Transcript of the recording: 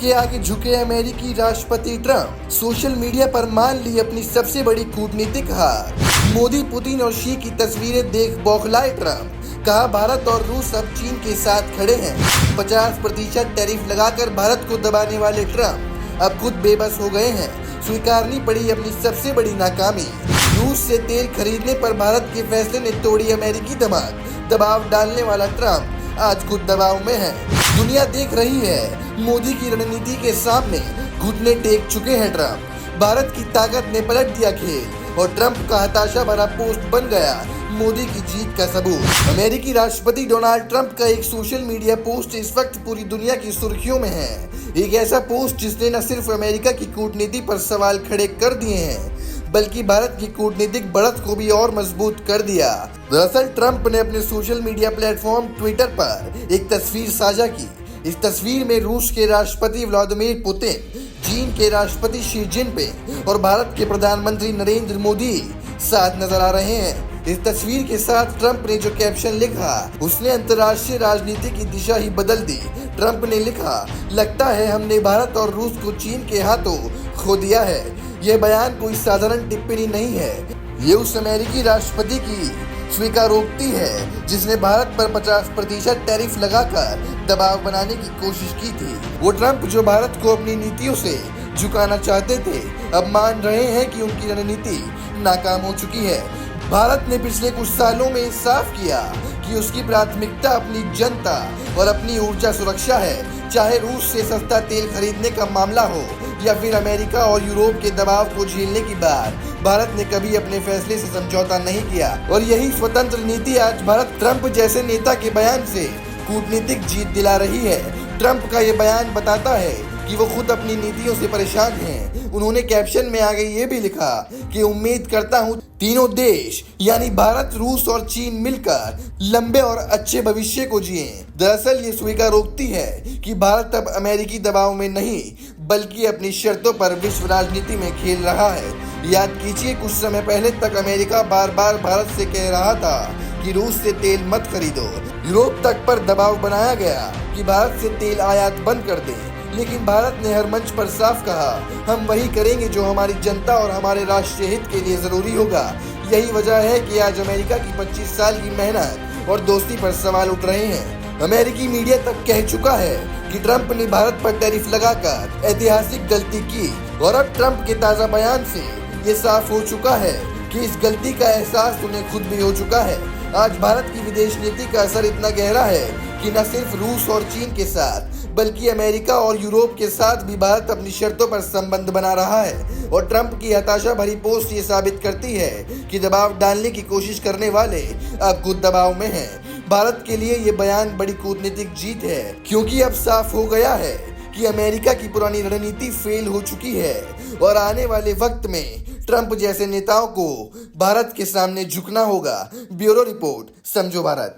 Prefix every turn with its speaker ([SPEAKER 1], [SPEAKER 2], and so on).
[SPEAKER 1] के आगे झुके अमेरिकी राष्ट्रपति ट्रंप सोशल मीडिया पर मान ली अपनी सबसे बड़ी कूटनीतिक हार। मोदी, पुतिन और शी की तस्वीरें देख बौखलाए ट्रंप। कहा, भारत और रूस अब चीन के साथ खड़े हैं। 50% टैरिफ लगाकर भारत को दबाने वाले ट्रंप अब खुद बेबस हो गए हैं। स्वीकारनी पड़ी अपनी सबसे बड़ी नाकामी। रूस से तेल खरीदने पर भारत के फैसले ने तोड़ी अमेरिकी धमाक। दबाव डालने वाला ट्रंप आज खुद दबाव में है। दुनिया देख रही है, मोदी की रणनीति के सामने घुटने टेक चुके हैं ट्रंप। भारत की ताकत ने पलट दिया खेल और ट्रंप का हताशा भरा पोस्ट बन गया मोदी की जीत का सबूत। अमेरिकी राष्ट्रपति डोनाल्ड ट्रंप का एक सोशल मीडिया पोस्ट इस वक्त पूरी दुनिया की सुर्खियों में है। एक ऐसा पोस्ट जिसने न सिर्फ अमेरिका की कूटनीति पर सवाल खड़े कर दिए हैं, बल्कि भारत की कूटनीतिक बढ़त को भी और मजबूत कर दिया। दरअसल ट्रंप ने अपने सोशल मीडिया प्लेटफॉर्म ट्विटर पर एक तस्वीर साझा की। इस तस्वीर में रूस के राष्ट्रपति व्लादिमीर पुतिन, चीन के राष्ट्रपति शी जिनपिंग और भारत के प्रधानमंत्री नरेंद्र मोदी साथ नजर आ रहे हैं। इस तस्वीर के साथ ट्रंप ने जो कैप्शन लिखा, उसने अंतर्राष्ट्रीय राजनीति की दिशा ही बदल दी। ट्रंप ने लिखा, लगता है हमने भारत और रूस को चीन के हाथों खो दिया है। यह बयान कोई साधारण टिप्पणी नहीं है, ये उस अमेरिकी राष्ट्रपति की स्वीकारोक्ति है जिसने भारत पर 50% टैरिफ लगाकर दबाव बनाने की कोशिश की थी। वो ट्रंप जो भारत को अपनी नीतियों से झुकाना चाहते थे, अब मान रहे हैं कि उनकी रणनीति नाकाम हो चुकी है। भारत ने पिछले कुछ सालों में साफ किया कि उसकी प्राथमिकता अपनी जनता और अपनी ऊर्जा सुरक्षा है। चाहे रूस से सस्ता तेल खरीदने का मामला हो या फिर अमेरिका और यूरोप के दबाव को झेलने की बात, भारत ने कभी अपने फैसले से समझौता नहीं किया। और यही स्वतंत्र नीति आज भारत ट्रंप जैसे नेता के बयान से कूटनीतिक जीत दिला रही है। ट्रंप का ये बयान बताता है कि वो खुद अपनी नीतियों से परेशान हैं। उन्होंने कैप्शन में आगे ये भी लिखा कि उम्मीद करता हूँ तीनों देश यानी भारत, रूस और चीन मिलकर लंबे और अच्छे भविष्य को जिएं। दरअसल ये स्वीकारोक्ति है कि भारत अब अमेरिकी दबाव में नहीं, बल्कि अपनी शर्तों पर विश्व राजनीति में खेल रहा है। याद कीजिए, कुछ समय पहले तक अमेरिका बार बार भारत से कह रहा था कि रूस से तेल मत खरीदो। यूरोप तक पर दबाव बनाया गया कि भारत से तेल आयात बंद कर दे, लेकिन भारत ने हर मंच पर साफ कहा, हम वही करेंगे जो हमारी जनता और हमारे राष्ट्रीय हित के लिए जरूरी होगा। यही वजह है कि आज अमेरिका की 25 साल की मेहनत और दोस्ती पर सवाल उठ रहे हैं। अमेरिकी मीडिया तक कह चुका है कि ट्रंप ने भारत पर टैरिफ लगाकर ऐतिहासिक गलती की और अब ट्रंप के ताजा बयान से ये साफ हो चुका है कि इस गलती का एहसास उन्हें खुद भी हो चुका है। आज भारत की विदेश नीति का असर इतना गहरा है कि न सिर्फ रूस और चीन के साथ, बल्कि अमेरिका और यूरोप के साथ भी भारत अपनी शर्तों पर संबंध बना रहा है। और ट्रंप की हताशा भरी पोस्ट ये साबित करती है कि दबाव डालने की कोशिश करने वाले अब खुद दबाव में हैं। भारत के लिए ये बयान बड़ी कूटनीतिक जीत है, क्योंकि अब साफ हो गया है कि अमेरिका की पुरानी रणनीति फेल हो चुकी है और आने वाले वक्त में ट्रंप जैसे नेताओं को भारत के सामने झुकना होगा। ब्यूरो रिपोर्ट, समझो भारत।